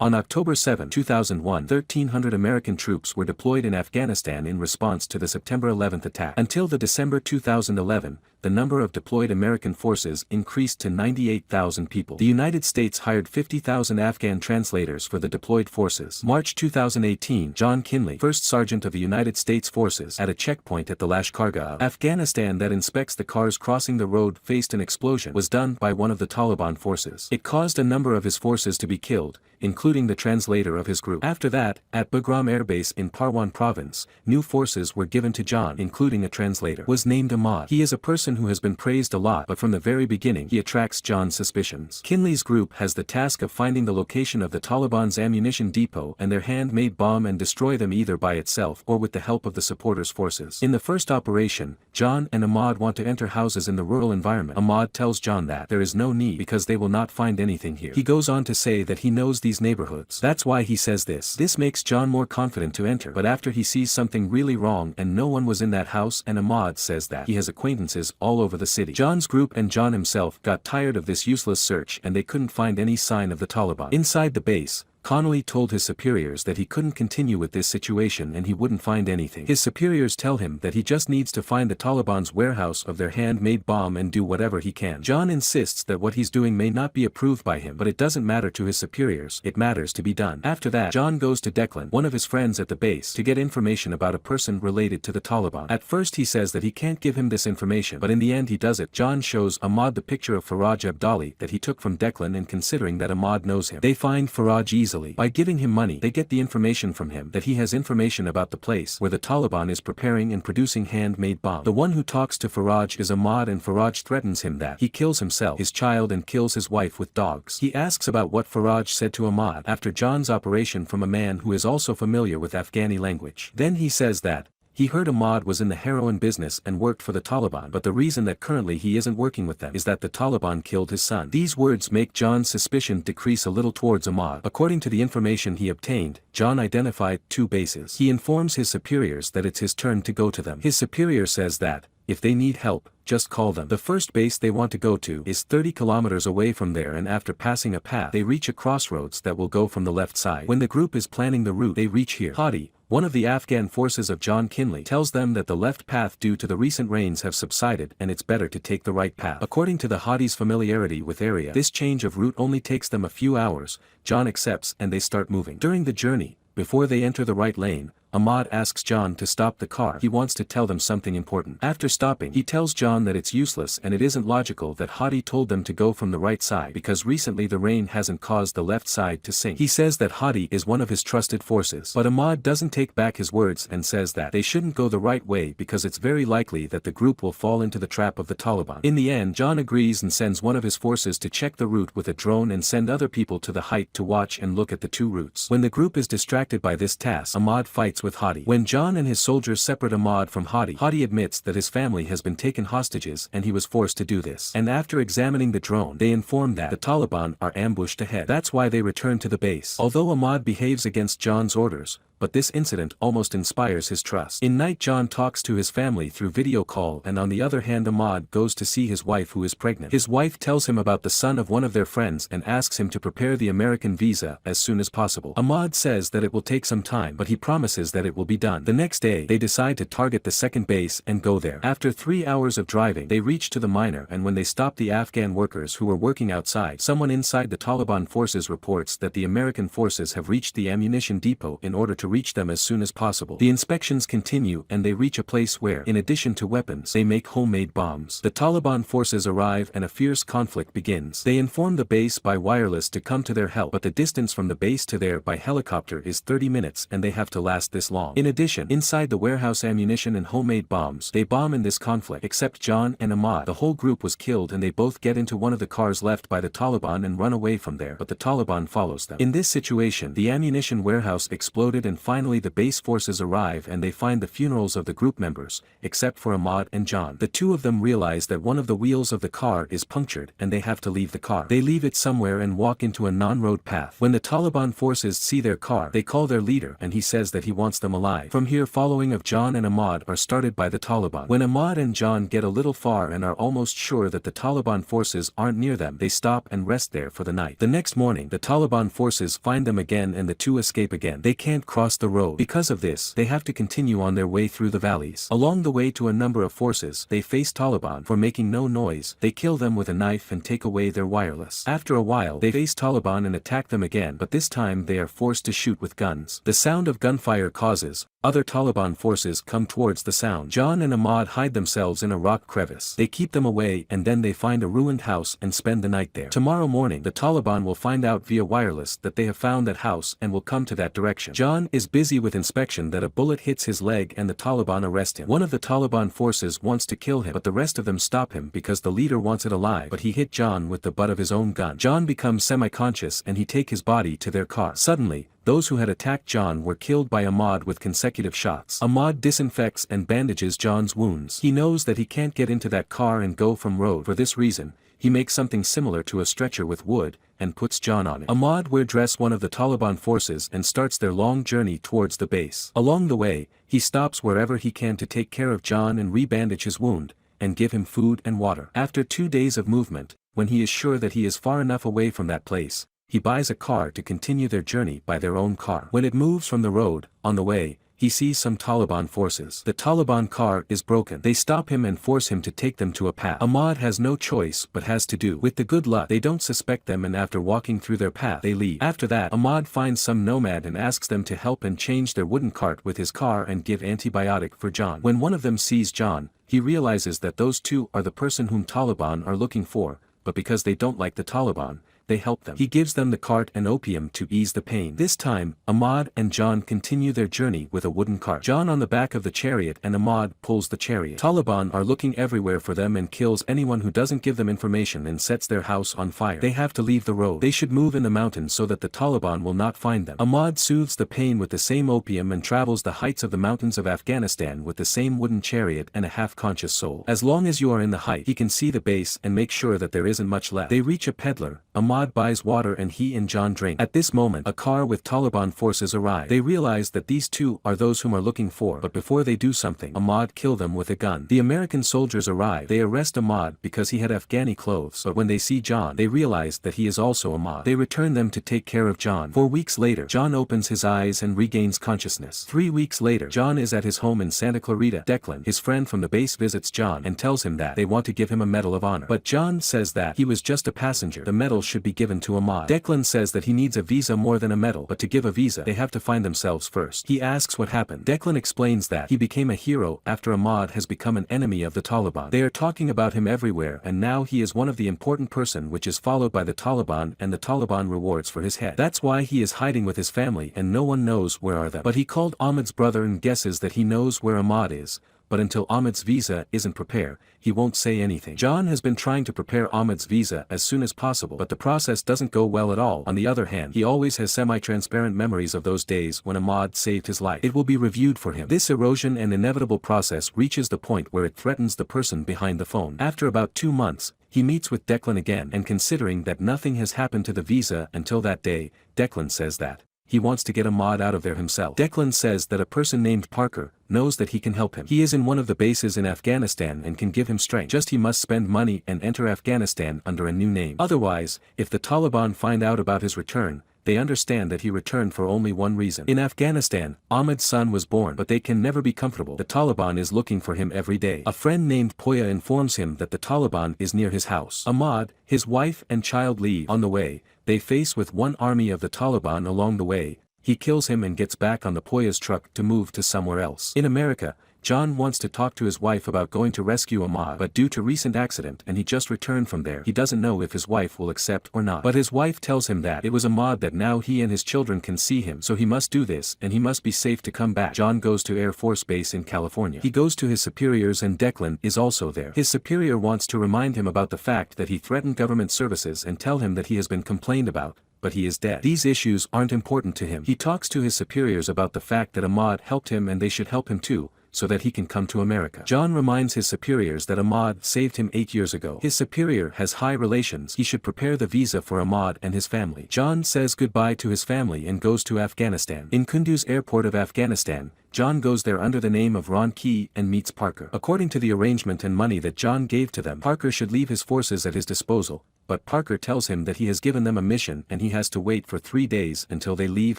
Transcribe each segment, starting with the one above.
On October 7, 2001, 1,300 American troops were deployed in Afghanistan in response to the September 11 attack. Until the December 2011, the number of deployed American forces increased to 98,000 people. The United States hired 50,000 Afghan translators for the deployed forces. March 2018, John Kinley, first sergeant of the United States forces, at a checkpoint at the Lashkargah of Afghanistan that inspects the cars crossing the road, faced an explosion was done by one of the Taliban forces. It caused a number of his forces to be killed, including the translator of his group. After that, at Bagram Air Base in Parwan province, new forces were given to John, including a translator, was named Ahmad. He is a person who has been praised a lot, but from the very beginning he attracts John's suspicions. Kinley's group has the task of finding the location of the Taliban's ammunition depot and their handmade bomb and destroy them either by itself or with the help of the supporters' forces. In the first operation, John and Ahmad want to enter houses in the rural environment. Ahmad tells John that there is no need because they will not find anything here. He goes on to say that he knows these neighborhoods. That's why he says this. This makes John more confident to enter, but after he sees something really wrong and no one was in that house, and Ahmad says that he has acquaintances all over the city. John's group and John himself got tired of this useless search and they couldn't find any sign of the Taliban. Inside the base, Connolly told his superiors that he couldn't continue with this situation and he wouldn't find anything. His superiors tell him that he just needs to find the Taliban's warehouse of their handmade bomb and do whatever he can. John insists that what he's doing may not be approved by him, but it doesn't matter to his superiors, it matters to be done. After that, John goes to Declan, one of his friends at the base, to get information about a person related to the Taliban. At first he says that he can't give him this information, but in the end he does it. John shows Ahmad the picture of Faraj Abdali that he took from Declan, and considering that Ahmad knows him, they find Faraj easily. By giving him money, they get the information from him that he has information about the place where the Taliban is preparing and producing handmade bombs. The one who talks to Faraj is Ahmad, and Faraj threatens him that he kills himself, his child, and kills his wife with dogs. He asks about what Faraj said to Ahmad after John's operation from a man who is also familiar with Afghani language. Then he says that he heard Ahmad was in the heroin business and worked for the Taliban, but the reason that currently he isn't working with them is that the Taliban killed his son. These words make John's suspicion decrease a little towards Ahmad. According to the information he obtained, John identified two bases. He informs his superiors that it's his turn to go to them. His superior says that if they need help, just call them. The first base they want to go to is 30 kilometers away from there, and after passing a path they reach a crossroads that will go from the left side. When the group is planning the route they reach here, Hadi, one of the Afghan forces of John Kinley, tells them that the left path due to the recent rains have subsided and it's better to take the right path. According to the Hadi's familiarity with area, this change of route only takes them a few hours. John accepts and they start moving. During the journey, before they enter the right lane, Ahmad asks John to stop the car. He wants to tell them something important. After stopping, he tells John that it's useless and it isn't logical that Hadi told them to go from the right side because recently the rain hasn't caused the left side to sink. He says that Hadi is one of his trusted forces. But Ahmad doesn't take back his words and says that they shouldn't go the right way because it's very likely that the group will fall into the trap of the Taliban. In the end, John agrees and sends one of his forces to check the route with a drone and send other people to the height to watch and look at the two routes. When the group is distracted by this task, Ahmad fights with Hadi. When John and his soldiers separate Ahmad from Hadi, Hadi admits that his family has been taken hostages and he was forced to do this. And after examining the drone, they inform that the Taliban are ambushed ahead. That's why they return to the base. Although Ahmad behaves against John's orders, but this incident almost inspires his trust. In night, John talks to his family through video call, and on the other hand Ahmad goes to see his wife who is pregnant. His wife tells him about the son of one of their friends and asks him to prepare the American visa as soon as possible. Ahmad says that it will take some time, but he promises that it will be done. The next day, they decide to target the second base and go there. After 3 hours of driving, they reach to the miner, and when they stop the Afghan workers who were working outside, someone inside the Taliban forces reports that the American forces have reached the ammunition depot in order to reach them as soon as possible. The inspections continue and they reach a place where, in addition to weapons, they make homemade bombs. The Taliban forces arrive and a fierce conflict begins. They inform the base by wireless to come to their help, but the distance from the base to there by helicopter is 30 minutes and they have to last this long. In addition, inside the warehouse ammunition and homemade bombs, they bomb in this conflict. Except John and Ahmad, the whole group was killed and they both get into one of the cars left by the Taliban and run away from there, but the Taliban follows them. In this situation, the ammunition warehouse exploded and finally the base forces arrive and they find the funerals of the group members, except for Ahmad and John. The two of them realize that one of the wheels of the car is punctured and they have to leave the car. They leave it somewhere and walk into a non-road path. When the Taliban forces see their car, they call their leader and he says that he wants them alive. From here following of John and Ahmad are started by the Taliban. When Ahmad and John get a little far and are almost sure that the Taliban forces aren't near them, they stop and rest there for the night. The next morning the Taliban forces find them again and the two escape again. They can't cross the road. Because of this, they have to continue on their way through the valleys. Along the way to a number of forces, they face Taliban for making no noise. They kill them with a knife and take away their wireless. After a while they face Taliban and attack them again, but this time they are forced to shoot with guns. The sound of gunfire causes other Taliban forces come towards the sound. John and Ahmad hide themselves in a rock crevice. They keep them away and then they find a ruined house and spend the night there. Tomorrow morning the Taliban will find out via wireless that they have found that house and will come to that direction. John is busy with inspection that a bullet hits his leg and the Taliban arrest him. One of the Taliban forces wants to kill him but the rest of them stop him because the leader wants it alive, but he hit John with the butt of his own gun. John becomes semi-conscious and he take his body to their car. Suddenly, those who had attacked John were killed by Ahmad with consecutive shots. Ahmad disinfects and bandages John's wounds. He knows that he can't get into that car and go from road. For this reason, he makes something similar to a stretcher with wood, and puts John on it. Ahmad wears dress one of the Taliban forces and starts their long journey towards the base. Along the way, he stops wherever he can to take care of John and rebandage his wound, and give him food and water. After 2 days of movement, when he is sure that he is far enough away from that place, he buys a car to continue their journey by their own car. When it moves from the road, on the way, he sees some Taliban forces. The Taliban car is broken. They stop him and force him to take them to a path. Ahmad has no choice but has to do. With the good luck, they don't suspect them and after walking through their path, they leave. After that, Ahmad finds some nomad and asks them to help and change their wooden cart with his car and give antibiotic for John. When one of them sees John, he realizes that those two are the person whom Taliban are looking for, but because they don't like the Taliban, they help them. He gives them the cart and opium to ease the pain. This time, Ahmad and John continue their journey with a wooden cart. John on the back of the chariot and Ahmad pulls the chariot. Taliban are looking everywhere for them and kills anyone who doesn't give them information and sets their house on fire. They have to leave the road. They should move in the mountains so that the Taliban will not find them. Ahmad soothes the pain with the same opium and travels the heights of the mountains of Afghanistan with the same wooden chariot and a half-conscious soul. As long as you are in the height, he can see the base and make sure that there isn't much left. They reach a peddler. Ahmad buys water and he and John drink. At this moment, a car with Taliban forces arrive. They realize that these two are those whom are looking for, but before they do something, Ahmad kill them with a gun. The American soldiers arrive. They arrest Ahmad because he had Afghani clothes, but when they see John, they realize that he is also Ahmad. They return them to take care of John. 4 weeks later, John opens his eyes and regains consciousness. 3 weeks later, John is at his home in Santa Clarita. Declan, his friend from the base, visits John and tells him that they want to give him a Medal of Honor. But John says that he was just a passenger. The medal should be given to Ahmad. Declan says that he needs a visa more than a medal, but to give a visa, they have to find themselves first. He asks what happened. Declan explains that he became a hero after Ahmad has become an enemy of the Taliban. They are talking about him everywhere and now he is one of the important person which is followed by the Taliban and the Taliban rewards for his head. That's why he is hiding with his family and no one knows where are them. But he called Ahmad's brother and guesses that he knows where Ahmad is. But until Ahmad's visa isn't prepared, he won't say anything. John has been trying to prepare Ahmad's visa as soon as possible, but the process doesn't go well at all. On the other hand, he always has semi-transparent memories of those days when Ahmad saved his life. It will be reviewed for him. This erosion and inevitable process reaches the point where it threatens the person behind the phone. After about 2 months, he meets with Declan again, and considering that nothing has happened to the visa until that day, Declan says that he wants to get Ahmad out of there himself. Declan says that a person named Parker knows that he can help him. He is in one of the bases in Afghanistan and can give him strength. Just he must spend money and enter Afghanistan under a new name. Otherwise, if the Taliban find out about his return, they understand that he returned for only one reason. In Afghanistan, Ahmad's son was born, but they can never be comfortable. The Taliban is looking for him every day. A friend named Poya informs him that the Taliban is near his house. Ahmad, his wife and child leave. On the way, they face with one army of the Taliban along the way. He kills him and gets back on the Poya's truck to move to somewhere else. In America, John wants to talk to his wife about going to rescue Ahmad, but due to recent accident and he just returned from there, he doesn't know if his wife will accept or not. But his wife tells him that it was Ahmad that now he and his children can see him, so he must do this and he must be safe to come back. John goes to Air Force Base in California. He goes to his superiors and Declan is also there. His superior wants to remind him about the fact that he threatened government services and tell him that he has been complained about, but he is dead. These issues aren't important to him. He talks to his superiors about the fact that Ahmad helped him and they should help him too, so that he can come to America. John reminds his superiors that Ahmad saved him 8 years ago. His superior has high relations. He should prepare the visa for Ahmad and his family. John says goodbye to his family and goes to Afghanistan. In Kunduz airport of Afghanistan, John goes there under the name of Ron Key and meets Parker. According to the arrangement and money that John gave to them, Parker should leave his forces at his disposal, but Parker tells him that he has given them a mission and he has to wait for 3 days until they leave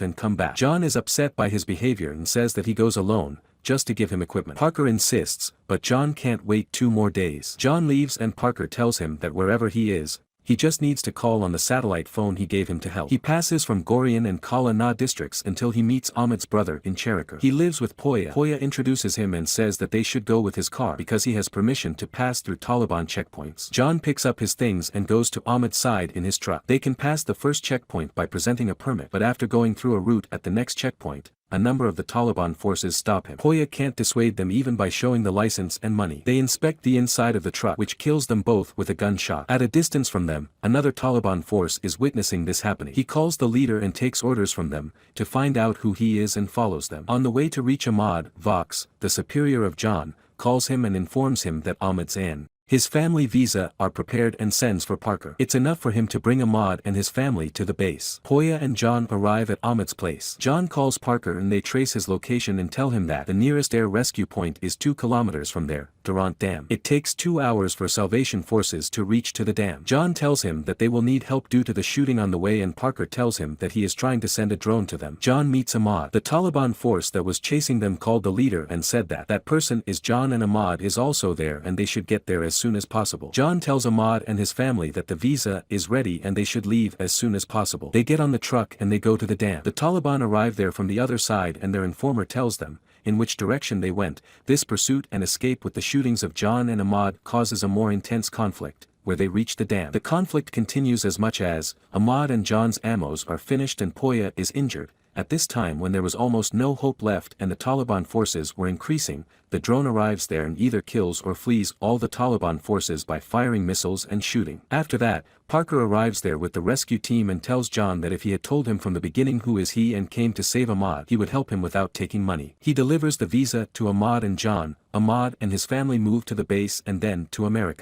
and come back. John is upset by his behavior and says that he goes alone, just to give him equipment. Parker insists, but John can't wait 2 more days. John leaves and Parker tells him that wherever he is, he just needs to call on the satellite phone he gave him to help. He passes from Gorian and Kala Na districts until he meets Ahmad's brother in Cherikar. He lives with Poya. Poya introduces him and says that they should go with his car because he has permission to pass through Taliban checkpoints. John picks up his things and goes to Ahmad's side in his truck. They can pass the first checkpoint by presenting a permit, but after going through a route at the next checkpoint, a number of the Taliban forces stop him. Poya can't dissuade them even by showing the license and money. They inspect the inside of the truck, which kills them both with a gunshot. At a distance from them, another Taliban force is witnessing this happening. He calls the leader and takes orders from them, to find out who he is and follows them. On the way to reach Ahmad, Vox, the superior of John, calls him and informs him that Ahmad's in his family visa are prepared and sends for Parker. It's enough for him to bring Ahmad and his family to the base. Poya and John arrive at Ahmad's place. John calls Parker and they trace his location and tell him that the nearest air rescue point is 2 kilometers from there, Durant Dam. It takes 2 hours for Salvation forces to reach to the dam. John tells him that they will need help due to the shooting on the way and Parker tells him that he is trying to send a drone to them. John meets Ahmad. The Taliban force that was chasing them called the leader and said that that person is John and Ahmad is also there and they should get there as soon as possible. John tells Ahmad and his family that the visa is ready and they should leave as soon as possible. They get on the truck and they go to the dam. The Taliban arrive there from the other side and their informer tells them in which direction they went. This pursuit and escape with the shootings of John and Ahmad causes a more intense conflict, where they reach the dam. The conflict continues as much as Ahmad and John's ammos are finished and Poya is injured. At this time when there was almost no hope left and the Taliban forces were increasing, the drone arrives there and either kills or flees all the Taliban forces by firing missiles and shooting. After that, Parker arrives there with the rescue team and tells John that if he had told him from the beginning who is he and came to save Ahmad, he would help him without taking money. He delivers the visa to Ahmad and John. Ahmad and his family move to the base and then to America.